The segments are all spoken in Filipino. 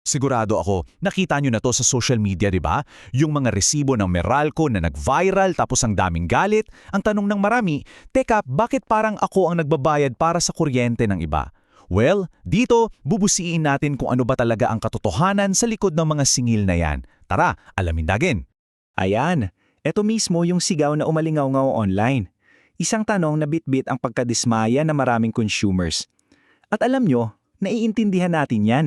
Sigurado ako, nakita nyo na to sa social media, di ba? Yung mga resibo ng Meralco na nag-viral tapos ang daming galit. Ang tanong ng marami, teka, bakit parang ako ang nagbabayad para sa kuryente ng iba? Well, dito, bubusiin natin kung ano ba talaga ang katotohanan sa likod ng mga singil na yan. Tara, alamin natin. Ayan, ito mismo yung sigaw na umalingaw-ngaw online. Isang tanong na bitbit ang pagkadismaya ng maraming consumers. At alam nyo, naiintindihan natin yan.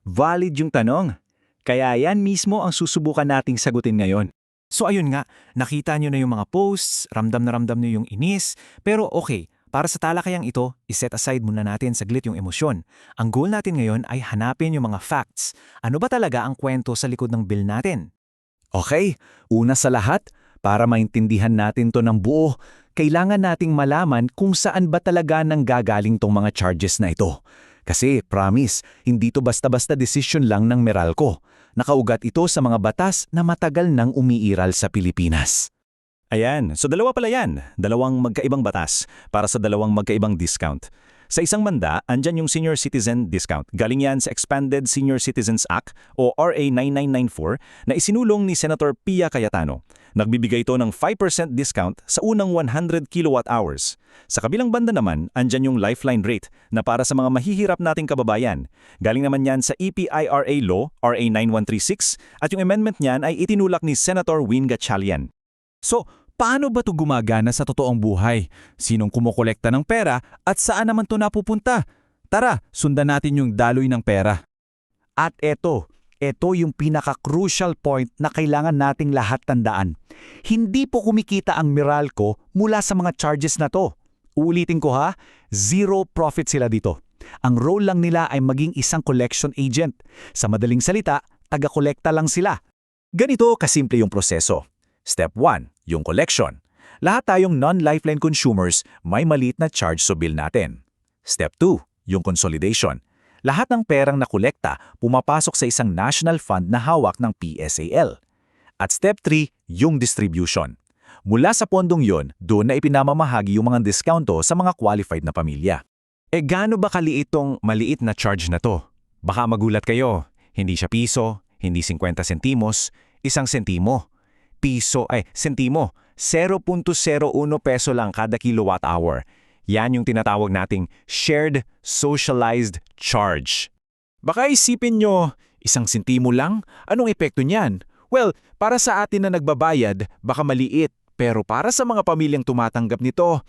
Valid yung tanong. Kaya yan mismo ang susubukan nating sagutin ngayon. So ayun nga, nakita nyo na yung mga posts, ramdam na ramdam nyo yung inis, pero okay, para sa talakayang ito, iset aside muna natin saglit yung emosyon. Ang goal natin ngayon ay hanapin yung mga facts. Ano ba talaga ang kwento sa likod ng bill natin? Okay, una sa lahat, para maintindihan natin to ng buo, kailangan nating malaman kung saan ba talaga nanggagaling tong mga charges na ito. Kasi, promise, hindi to basta-basta desisyon lang ng Meralco. Nakaugat ito sa mga batas na matagal nang umiiral sa Pilipinas. Ayan, so dalawa pala yan. Dalawang magkaibang batas para sa dalawang magkaibang discount. Sa isang banda, andyan yung Senior Citizen Discount. Galing yan sa Expanded Senior Citizens Act o RA 9994 na isinulong ni Senator Pia Cayetano. Nagbibigay ito ng 5% discount sa unang 100 kilowatt hours. Sa kabilang banda naman, andyan yung Lifeline Rate na para sa mga mahihirap nating kababayan. Galing naman yan sa EPIRA Law, RA 9136, at yung amendment niyan ay itinulak ni Senator Win Gatchalian. So, paano ba ito gumagana sa totoong buhay? Sinong kumokolekta ng pera at saan naman ito napupunta? Tara, sundan natin yung daloy ng pera. At ito yung pinaka-crucial point na kailangan nating lahat tandaan. Hindi po kumikita ang Meralco mula sa mga charges na to. Uulitin ko ha, zero profit sila dito. Ang role lang nila ay maging isang collection agent. Sa madaling salita, taga-kolekta lang sila. Ganito kasimple yung proseso. Step 1, yung collection. Lahat tayong non-Lifeline consumers may maliit na charge sa bill natin. Step 2, yung consolidation. Lahat ng perang nakolekta pumapasok sa isang national fund na hawak ng PSAL. At step 3, yung distribution. Mula sa pondong yon, doon na ipinamamahagi yung mga discounto sa mga qualified na pamilya. Gaano ba kaliit tong maliit na charge na to? Baka magulat kayo, hindi siya piso, hindi 50 sentimos, 1 sentimo. Sentimo, 0.01 peso lang kada kilowatt hour. Yan yung tinatawag nating shared socialized charge. Baka isipin nyo, 1 sentimo lang? Anong epekto niyan? Well, para sa atin na nagbabayad, baka maliit. Pero para sa mga pamilyang tumatanggap nito,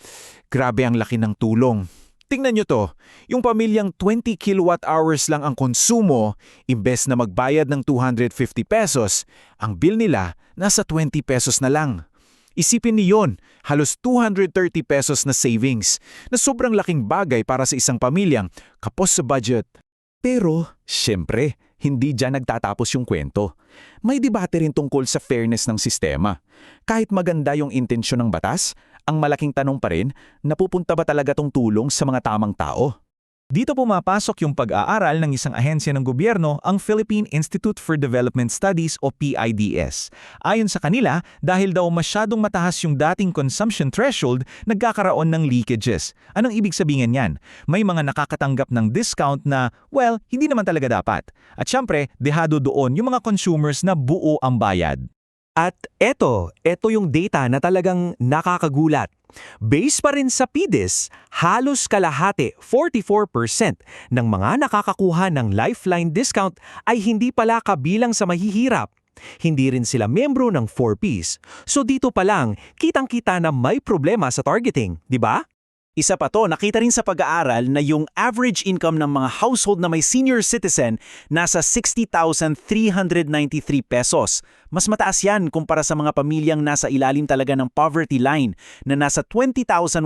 grabe ang laki ng tulong. Tingnan nyo to, yung pamilyang 20 kilowatt hours lang ang konsumo, imbes na magbayad ng 250 pesos, ang bill nila nasa 20 pesos na lang. Isipin niyon, halos 230 pesos na savings, na sobrang laking bagay para sa isang pamilyang kapos sa budget. Pero, syempre, hindi dyan nagtatapos yung kwento. May debate rin tungkol sa fairness ng sistema. Kahit maganda yung intensyon ng batas, ang malaking tanong pa rin, napupunta ba talaga tong tulong sa mga tamang tao? Dito pumapasok yung pag-aaral ng isang ahensya ng gobyerno, ang Philippine Institute for Development Studies o PIDS. Ayon sa kanila, dahil daw masyadong mataas yung dating consumption threshold, nagkakaroon ng leakages. Anong ibig sabihin yan? May mga nakakatanggap ng discount na, well, hindi naman talaga dapat. At syempre, dehado doon yung mga consumers na buo ang bayad. At ito yung data na talagang nakakagulat. Based pa rin sa PIDS, halos kalahati, 44% ng mga nakakakuha ng Lifeline discount ay hindi pala kabilang sa mahihirap. Hindi rin sila membro ng 4Ps. So dito pa lang, kitang-kita na may problema sa targeting, di ba? Isa pa to, nakita rin sa pag-aaral na yung average income ng mga household na may senior citizen nasa 60,393 pesos. Mas mataas yan kumpara sa mga pamilyang nasa ilalim talaga ng poverty line na nasa 20,100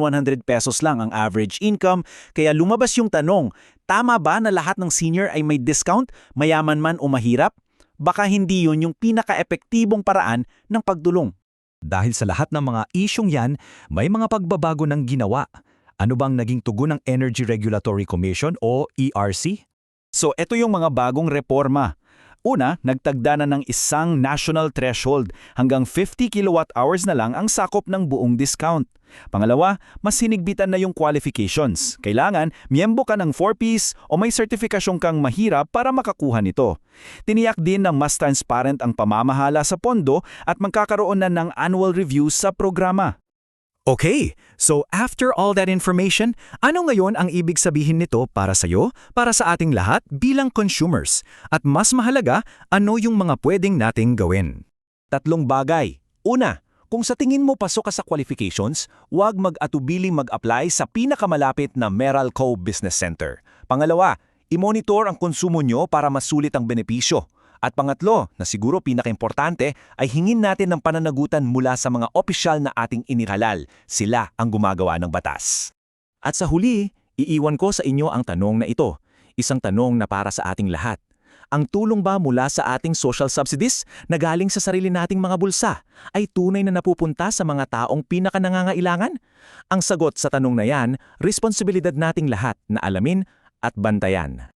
pesos lang ang average income. Kaya lumabas yung tanong, tama ba na lahat ng senior ay may discount, mayaman man o mahirap? Baka hindi yun yung pinaka-epektibong paraan ng pagdulong. Dahil sa lahat ng mga isyong yan, may mga pagbabago ng ginawa. Ano bang naging tugon ng Energy Regulatory Commission o ERC? So ito yung mga bagong reforma. Una, nagtagda na ng isang national threshold hanggang 50 kilowatt hours na lang ang sakop ng buong discount. Pangalawa, mas hinigbitan na yung qualifications. Kailangan, miyembro ka ng 4Ps o may sertifikasyong kang mahirap para makakuha nito. Tiniyak din ng mas transparent ang pamamahala sa pondo at magkakaroon na ng annual reviews sa programa. Okay, so after all that information, ano ngayon ang ibig sabihin nito para sa'yo, para sa ating lahat bilang consumers? At mas mahalaga, ano yung mga pwedeng nating gawin? 3 bagay. Una, kung sa tingin mo pasok ka sa qualifications, huwag mag-atubiling mag-apply sa pinakamalapit na Meralco Business Center. Pangalawa, i-monitor ang konsumo nyo para masulit ang benepisyo. At pangatlo, na siguro pinakaimportante, ay hingin natin ng pananagutan mula sa mga opisyal na ating inihalal. Sila ang gumagawa ng batas. At sa huli, iiwan ko sa inyo ang tanong na ito. Isang tanong na para sa ating lahat. Ang tulong ba mula sa ating social subsidies na galing sa sarili nating mga bulsa ay tunay na napupunta sa mga taong pinakanangangailangan? Ang sagot sa tanong na yan, responsibilidad nating lahat na alamin at bantayan.